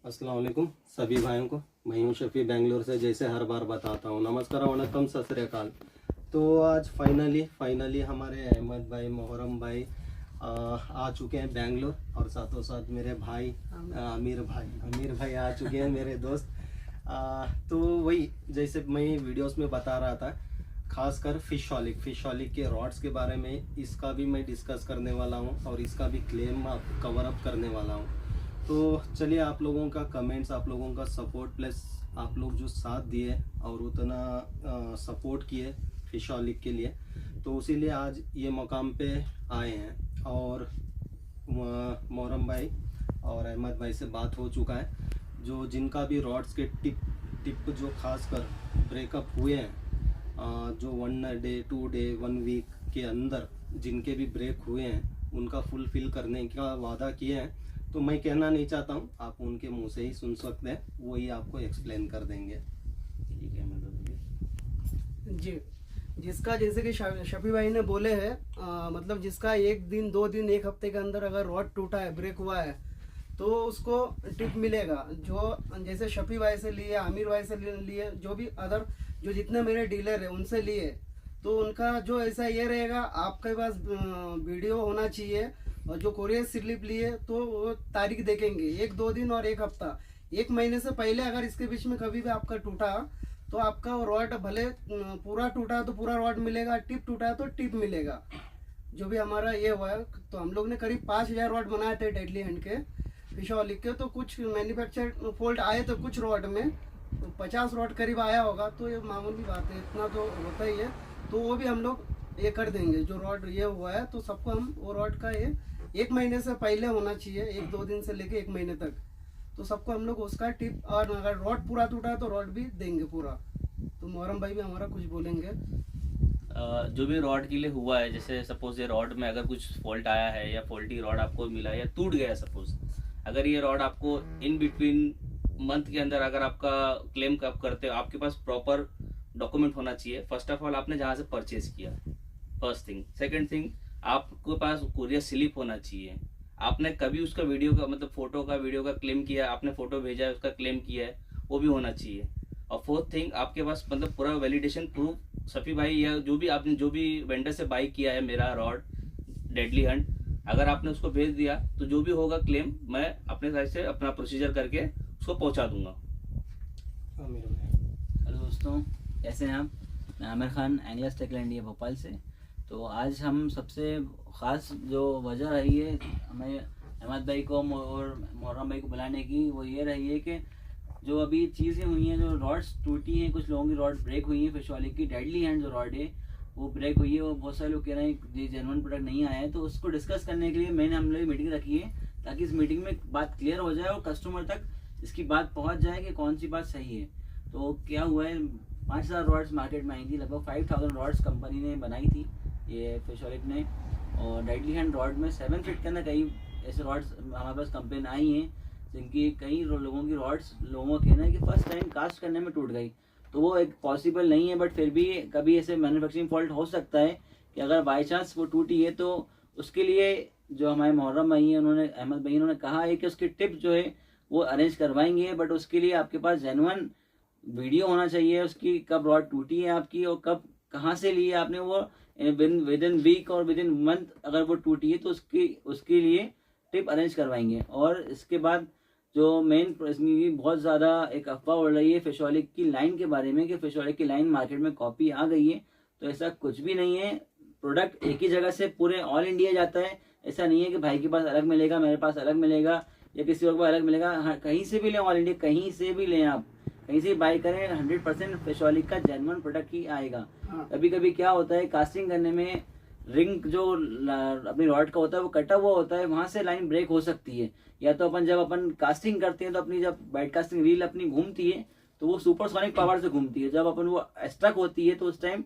अस्सलाम वालेकुम सभी भाइयों को। मैं हूं शफी बेंगलोर से, जैसे हर बार बताता हूं। नमस्कार, वनकम, सत श्री अकाल। तो आज फाइनली हमारे अहमद भाई, मोहरम भाई आ चुके हैं बेंगलोर, और साथों साथ मेरे भाई आमिर भाई आ चुके हैं, मेरे दोस्त। तो वही जैसे मैं वीडियोस में बता रहा था, खासकर फिशोलिक के रॉड्स के बारे में, इसका भी मैं डिस्कस करने वाला हूं और इसका भी क्लेम कवर अप करने वाला हूं। तो चलिए, आप लोगों का कमेंट्स, आप लोगों का सपोर्ट, प्लस आप लोग जो साथ दिए और उतना सपोर्ट किए फिशोलिक के लिए, तो उसीलिए आज ये मुकाम पे आए हैं। और मोहरम भाई और अहमद भाई से बात हो चुका है, जो जिनका भी रॉड्स के टिप जो खासकर ब्रेकअप हुए हैं, जो 1 डे 2 डे 1 वीक के अंदर जिनके भी ब्रेक हुए हैं, उनका फुलफिल करने का वादा किए हैं। तो मैं कहना नहीं चाहता हूँ, आप उनके मुंह से ही सुन सकते हैं, वो ही आपको एक्सप्लेन कर देंगे। ठीक है, मतलब जी, जिसका जैसे कि शफी भाई ने बोले हैं, मतलब जिसका 1 दिन 2 दिन 1 हफ्ते के अंदर अगर रॉड टूटा है, ब्रेक हुआ है, तो उसको टिप मिलेगा। जो जैसे शफी भाई से लिए, आमिर भाई से लिए, जो भी अदर जो जितने मेरे डीलर है उनसे लिए, तो उनका जो ऐसा ये रहेगा, आपके पास वीडियो होना चाहिए। और जो कोरियर स्लिप लिए तो वो तारीख देखेंगे 1-2 दिन और 1 हफ्ता, 1 महीने से पहले अगर इसके बीच में कभी भी आपका टूटा, तो आपका रॉड भले पूरा टूटा तो पूरा रॉड मिलेगा, टिप टूटा तो टिप मिलेगा। जो भी हमारा ये हुआ है, तो हम लोग ने करीब 5000 रॉड बनाए थे डेडली हैंड के, फिशोलिक के। तो कुछ मैन्युफैक्चर फॉल्ट आए तो कुछ रॉड में 50 रॉड करीब आया होगा, तो ये मामूली बात है, इतना तो होता ही है। तो वो भी हम लोग ये कर देंगे। जो रॉड ये हुआ है, तो सबको हम वो रॉड का ये 1 महीने से पहले होना चाहिए, 1-2 दिन से लेके 1 महीने तक, तो सबको हम लोग उसका टिप, और अगर रॉड पूरा टूटा है तो रॉड भी देंगे पूरा। तो मोहरम भाई भी हमारा कुछ बोलेंगे। जो भी रॉड के लिए हुआ है, जैसे सपोज ये रॉड में अगर कुछ फॉल्ट आया है या फॉल्टी रॉड आपको मिला या टूट गया, सपोज अगर ये रॉड आपको इन बिटवीन मंथ के अंदर अगर आपका क्लेम कब करते हो, आपके पास प्रॉपर डॉक्यूमेंट होना चाहिए। फर्स्ट ऑफ ऑल, आपने जहाँ से परचेज किया, फर्स्ट थिंग। सेकंड थिंग, आपके पास कुरियर स्लिप होना चाहिए। आपने कभी उसका वीडियो का, मतलब फोटो का, वीडियो का क्लेम किया, आपने फोटो भेजा है, उसका क्लेम किया है, वो भी होना चाहिए। और फोर्थ थिंग, आपके पास मतलब पूरा वैलिडेशन प्रूफ, सफी भाई या जो भी आपने जो भी वेंडर से बाई किया है मेरा रॉड डेडली हंट, अगर आपने उसको भेज दिया तो जो भी होगा क्लेम, मैं अपने साइड से अपना प्रोसीजर करके उसको पहुंचा दूंगा। हेलो दोस्तों, कैसे हैं आप? मैं Aamir Khan, anglers tackle India Bhopal से। तो आज हम सबसे ख़ास जो वजह रही है हमें अहमद भाई को और मोहरम भाई को बुलाने की, वो ये रही है कि जो अभी चीज़ें हुई हैं, जो रॉड्स टूटी हैं, कुछ लोगों की रॉड ब्रेक हुई है, फिशोलिक की डेडली हैंड जो रॉड है वो ब्रेक हुई है। वो बहुत सारे लोग कह रहे हैं ये जेन्युइन प्रोडक्ट नहीं आया है। तो उसको डिस्कस करने के लिए हम लोग मीटिंग रखी है, ताकि इस मीटिंग में बात क्लियर हो जाए और कस्टमर तक इसकी बात पहुँच जाए कि कौन सी बात सही है। तो क्या हुआ है, 5000 रॉड्स मार्केट में आई थी, लगभग 5000 रॉड्स कंपनी ने बनाई थी ये फिशोलिक ने। और डेडली हैंड रॉड में 7 फीट के अंदर कई ऐसे रॉड्स हमारे पास कंप्लेन आई हैं, जिनकी कई लोगों की रॉड्स, लोगों का कहना है कि फर्स्ट टाइम कास्ट करने में टूट गई। तो वो एक पॉसिबल नहीं है, बट फिर भी कभी ऐसे मैन्युफैक्चरिंग फॉल्ट हो सकता है कि अगर बाई चांस वो टूटी है, तो उसके लिए जो हमारे मोहर्रम भाई हैं, उन्होंने, अहमद भाई, उन्होंने कहा है कि उसकी टिप जो है वो अरेंज करवाएंगे। बट उसके लिए आपके पास जेन्युइन वीडियो होना चाहिए उसकी, कब रॉड टूटी है आपकी और कब कहाँ से ली है आपने। वो विद इन वीक और विद इन मंथ अगर वो टूटी है तो उसके लिए टिप अरेंज करवाएंगे। और इसके बाद जो मेन इसमें बहुत ज़्यादा एक अफवाह उड़ रही है फिशोलिक की लाइन के बारे में, कि फिशोलिक की लाइन मार्केट में कॉपी आ गई है। तो ऐसा कुछ भी नहीं है। प्रोडक्ट एक ही जगह से पूरे ऑल इंडिया जाता है। ऐसा नहीं है कि भाई के पास अलग मिलेगा, मेरे पास अलग मिलेगा, या किसी और को अलग मिलेगा। हाँ, कहीं से भी लें, ऑल इंडिया कहीं से भी लें, आप कहीं से बाई करें, 100% फिशोलिक का जेन्युइन प्रोडक्ट ही आएगा। कभी कभी क्या होता है, कास्टिंग करने में रिंग जो अपनी रॉड का होता है वो कटा हुआ होता है, वहां से लाइन ब्रेक हो सकती है। या तो जब अपन कास्टिंग करते हैं, तो अपनी जब बेड कास्टिंग रील अपनी घूमती है तो वो सुपरसोनिक पावर से घूमती है। जब अपन वो स्ट्रक होती है तो उस टाइम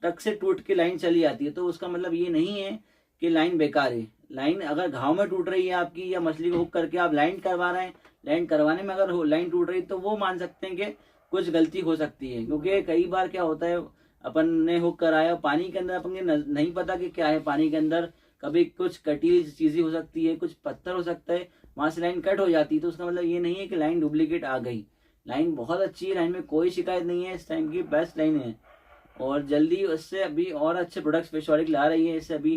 टक से टूट के लाइन चली आती है। तो उसका मतलब ये नहीं है कि लाइन बेकार है। लाइन अगर घाव में टूट रही है आपकी, या मछली को हुक करके आप लाइन करवा रहे हैं, लाइन करवाने में अगर लाइन टूट रही है, तो वो मान सकते हैं कि कुछ गलती हो सकती है। क्योंकि कई बार क्या होता है, अपन ने हुक कराया पानी के अंदर, अपन नहीं पता कि क्या है पानी के अंदर, कभी कुछ कटी चीजें हो सकती है, कुछ पत्थर हो सकता है, वहां से लाइन कट हो जाती है, तो उसका मतलब ये नहीं है कि लाइन डुप्लीकेट आ गई। लाइन बहुत अच्छी है, लाइन में कोई शिकायत नहीं है, इस टाइम की बेस्ट लाइन है। और जल्दी उससे अभी और अच्छे प्रोडक्ट्स फिशोलिक ला रही है। इससे अभी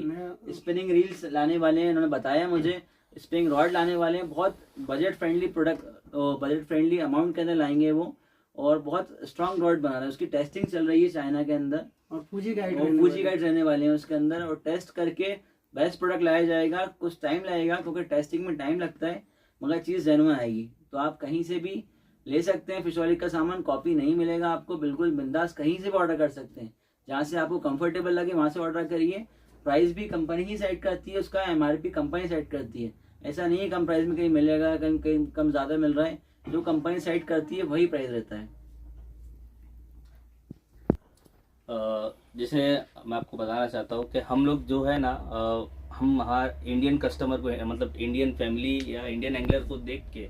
स्पिनिंग रील्स लाने वाले हैं, उन्होंने बताया मुझे, स्प्रिंग रॉड लाने वाले हैं, बहुत budget friendly product, budget friendly amount के अंदर लाएंगे वो, और बहुत स्ट्रांग रॉड बना रहे हैं। उसकी टेस्टिंग चल रही है चाइना के अंदर, और फूजी गाइड रहने वाले हैं उसके अंदर, और टेस्ट करके बेस्ट प्रोडक्ट लाया जाएगा। कुछ टाइम लगेगा क्योंकि टेस्टिंग में टाइम लगता है, मगर चीज़ जेन्युइन आएगी। तो आप कहीं से भी ले सकते हैं फिशोलिक का सामान, कॉपी नहीं मिलेगा आपको, बिल्कुल बिंदास कहीं से भी ऑर्डर कर सकते हैं, जहाँ से आपको कंफर्टेबल लगे वहाँ से ऑर्डर करिए। प्राइस भी कंपनी ही सेट करती है, उसका MRP कंपनी सेट करती है। ऐसा नहीं है कम प्राइस में कहीं मिलेगा, कहीं कम ज़्यादा मिल रहा है, जो कंपनी सेट करती है वही प्राइस रहता है। जैसे मैं आपको बताना चाहता हूँ कि हम लोग जो है ना, हम हमारे इंडियन कस्टमर को, मतलब इंडियन फैमिली या इंडियन एंगलर को देख के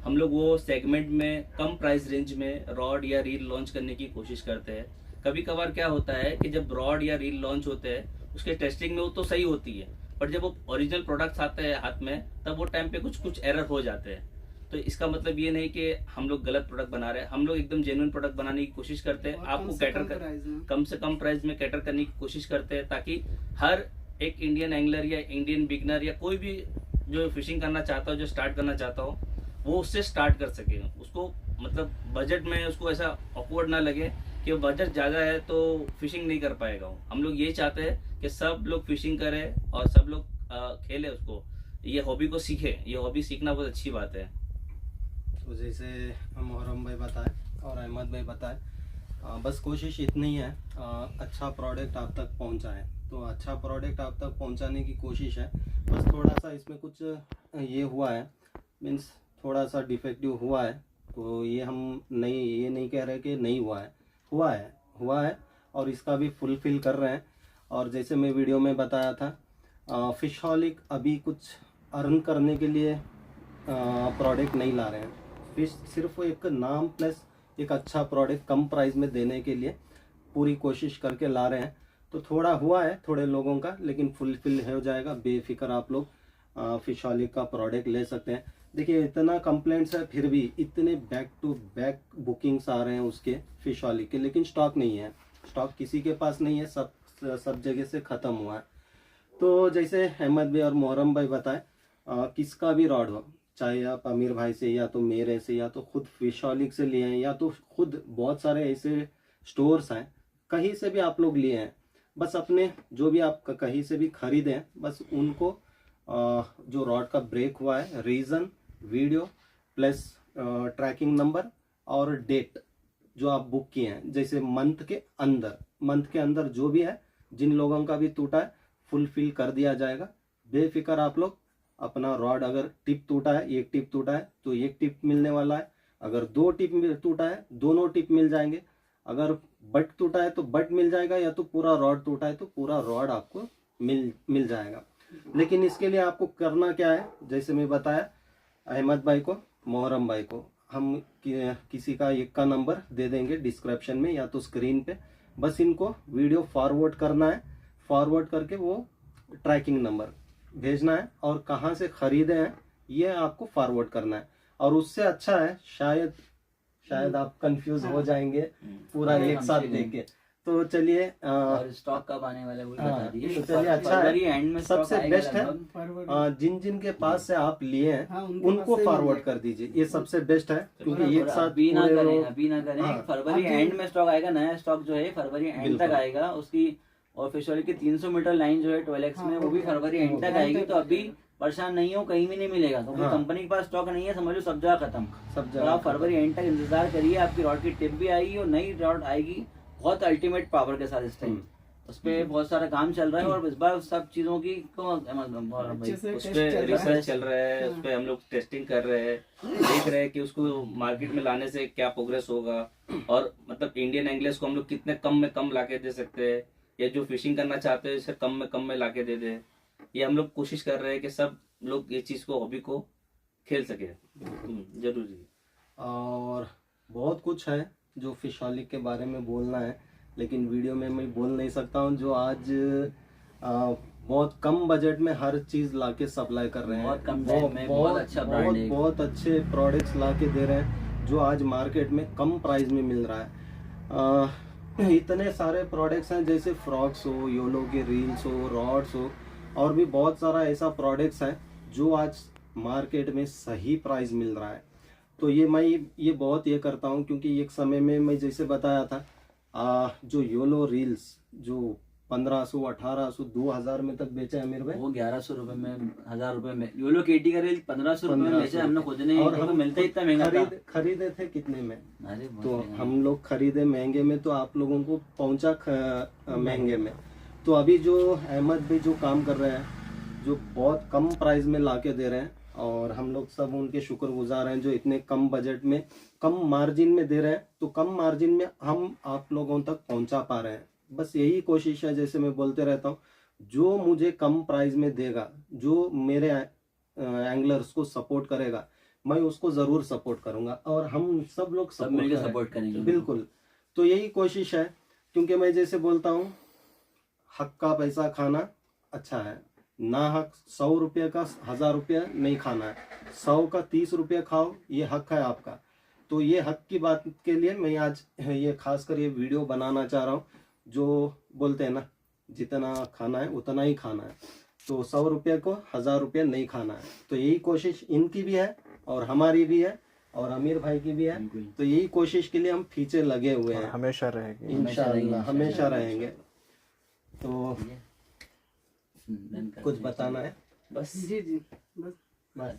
हम लोग वो सेगमेंट में कम प्राइस रेंज में रॉड या रील लॉन्च करने की कोशिश करते हैं। कभी कभार क्या होता है कि जब रॉड या रील लॉन्च होते हैं उसके टेस्टिंग में वो तो सही होती है, पर जब वो ओरिजिनल प्रोडक्ट्स आते हैं हाथ में, तब वो टाइम पे कुछ एरर हो जाते हैं। तो इसका मतलब ये नहीं कि हम लोग गलत प्रोडक्ट बना रहे हैं, हम लोग एकदम जेन्युइन प्रोडक्ट बनाने की कोशिश करते हैं, आपको कम से कम प्राइस में कैटर करने की कोशिश करते हैं, ताकि हर एक इंडियन एंगलर या इंडियन बिगनर या कोई भी जो फिशिंग करना चाहता हो, जो स्टार्ट करना चाहता हो, वो उससे स्टार्ट कर सके। उसको मतलब बजट में उसको ऐसा ऑकवर्ड ना लगे कि बजट ज़्यादा है तो फिशिंग नहीं कर पाएगा। हम लोग ये चाहते हैं कि सब लोग फिशिंग करें और सब लोग खेले उसको, ये हॉबी को सीखे। ये हॉबी सीखना बहुत अच्छी बात है। तो जैसे मोहरम भाई बताए और अहमद भाई बताए, बस कोशिश इतनी है, अच्छा प्रोडक्ट आप तक पहुंचाएं। तो अच्छा प्रोडक्ट आप तक पहुंचाने की कोशिश है, बस थोड़ा सा इसमें कुछ ये हुआ है, मीन्स थोड़ा सा डिफेक्टिव हुआ है। तो ये हम ये नहीं कह रहे कि नहीं हुआ है, हुआ है और इसका भी फुलफिल कर रहे हैं। और जैसे मैं वीडियो में बताया था, फिशोलिक अभी कुछ अर्न करने के लिए प्रोडक्ट नहीं ला रहे हैं, फिश सिर्फ एक नाम प्लस एक अच्छा प्रोडक्ट कम प्राइस में देने के लिए पूरी कोशिश करके ला रहे हैं। तो थोड़ा हुआ है थोड़े लोगों का, लेकिन फुलफिल हो जाएगा। बेफिक्र आप लोग फिशोलिक का प्रोडक्ट ले सकते हैं। देखिए इतना कंप्लेंट्स है, फिर भी इतने बैक टू बैक बुकिंग्स आ रहे हैं उसके फिशोलिक के, लेकिन स्टॉक नहीं है। स्टॉक किसी के पास नहीं है, सब जगह से ख़त्म हुआ है। तो जैसे अहमद भाई और मोहरम भाई बताए, किसका भी रॉड हो, चाहे आप अमीर भाई से या तो मेरे से या तो खुद फिशोलिक से लिए हैं या तो खुद बहुत सारे ऐसे स्टोर्स हैं, कहीं से भी आप लोग लिए हैं, बस अपने जो भी आप कहीं से भी खरीदें, बस उनको जो रॉड का ब्रेक हुआ है, reason, video plus tracking number और डेट जो आप बुक किए हैं, जैसे मंथ के अंदर जो भी है, जिन लोगों का भी टूटा है फुलफिल कर दिया जाएगा। बेफिक्र आप लोग अपना रॉड, अगर टिप टूटा है, एक टिप टूटा है तो एक टिप मिलने वाला है, अगर 2 टिप टूटा है दोनों टिप मिल जाएंगे, अगर बट टूटा है तो बट मिल जाएगा, या तो पूरा रॉड टूटा है तो पूरा रॉड आपको मिल जाएगा। लेकिन इसके लिए आपको करना क्या है, जैसे मैं बताया अहमद भाई को, मोहरम भाई को, हम किसी का एक का नंबर दे देंगे डिस्क्रिप्शन में या तो स्क्रीन पे, बस इनको वीडियो फॉरवर्ड करना है, फॉरवर्ड करके वो ट्रैकिंग नंबर भेजना है और कहाँ से खरीदे हैं ये आपको फॉरवर्ड करना है। और उससे अच्छा है, शायद आप कंफ्यूज हो जाएंगे पूरा एक साथ देख के। तो चलिए, और स्टॉक कब आने वाला है वो बता दीजिए। तो चलिए, अच्छा है, एंड में सबसे बेस्ट है जिन के पास से आप लिए हैं उनको फॉरवर्ड कर दीजिए, ये सबसे बेस्ट है, क्योंकि एक साथ अभी ना करें, फरवरी एंड में स्टॉक आएगा, नया स्टॉक जो है फरवरी एंड तक आएगा उसकी। और फिशोलिक की 300 मीटर लाइन जो है 12X में, वो भी फरवरी एंड तक आएगी। तो अभी परेशान नहीं हो, कहीं भी नहीं मिलेगा, क्योंकि कंपनी के पास स्टॉक नहीं है, समझ लो सब जगह खत्म। तो आप फरवरी एंड तक इंतजार करिए, आपकी रॉड की टिप भी आएगी और नई रॉड आएगी बहुत अल्टीमेट पावर के साथ। इस टाइम उस पर बहुत सारा काम चल रहा है और इस बार सब चीजों की उस पर रिसर्च चल रहा है, उस पर हम लोग टेस्टिंग कर रहे हैं, देख रहे हैं कि उसको मार्केट में लाने से क्या प्रोग्रेस होगा, और मतलब इंडियन एंगलर्स को हम लोग कितने कम में कम लाके दे सकते हैं, या जो फिशिंग करना चाहते हैं उसे कम में लाके दे दे। ये हम लोग कोशिश कर रहे हैं कि सब लोग ये चीज को, हॉबी को खेल सके। जरूरी। और बहुत कुछ है जो फिशोलिक के बारे में बोलना है, लेकिन वीडियो में मैं बोल नहीं सकता हूँ। जो आज बहुत कम बजट में हर चीज लाके सप्लाई कर रहे हैं। बहुत कम टाइम में बहुत अच्छा ब्रांड है। बहुत अच्छे प्रोडक्ट्स लाके दे रहे हैं जो आज मार्केट में कम प्राइस में मिल रहा है। इतने सारे प्रोडक्ट्स हैं, जैसे फ्रॉक्स हो, योलो के रील्स हो, रॉड्स हो, और भी बहुत सारा ऐसा प्रोडक्ट्स है जो आज मार्केट में सही प्राइस मिल रहा है। तो मैं ये बहुत ये करता हूँ, क्योंकि एक समय में मैं जैसे बताया था जो योलो रील्स जो 1500, 1800, 2000 में तक बेचे अमीर भाई। वो 1100 रुपए में, 1000 रुपए में। योलो केटी का रील 1500 रुपए में बेचा हमने खुद ने, और और हम मिलता इतना महंगा था। खरीदे थे कितने में? अरे बहुत तो महंगा। हम लोग खरीदे महंगे में, तो आप लोगों को पहुंचा महंगे में। तो अभी जो अहमद भी जो काम कर रहे हैं, जो बहुत कम प्राइस में लाके दे रहे हैं, और हम लोग सब उनके शुक्रगुजार हैं जो इतने कम बजट में, कम मार्जिन में दे रहे हैं। तो कम मार्जिन में हम आप लोगों तक पहुंचा पा रहे हैं। बस यही कोशिश है, जैसे मैं बोलते रहता हूँ, जो मुझे कम प्राइस में देगा, जो मेरे एंगलर्स को सपोर्ट करेगा, मैं उसको जरूर सपोर्ट करूंगा, और हम सब लोग सब मिलकर सपोर्ट करेंगे। बिल्कुल। तो यही कोशिश है, क्योंकि मैं जैसे बोलता हूँ, हक का पैसा खाना अच्छा है ना। हक 100 रुपये का 1000 रुपया नहीं खाना है। 100 का 30 रुपये खाओ, ये हक है आपका। तो ये हक की बात के लिए मैं आज ये खासकर ये वीडियो बनाना चाह रहा हूँ। जो बोलते हैं ना, जितना खाना है उतना ही खाना है। तो 100 रुपये को 1000 रुपये नहीं खाना है। तो यही कोशिश इनकी भी है, और हमारी भी है, और अमीर भाई की भी है। तो यही कोशिश के लिए हम पीछे लगे हुए हैं, हमेशा रहेंगे इंशाअल्लाह हमेशा रहेंगे। तो डन कर कुछ बताना है? बस जी बस बस।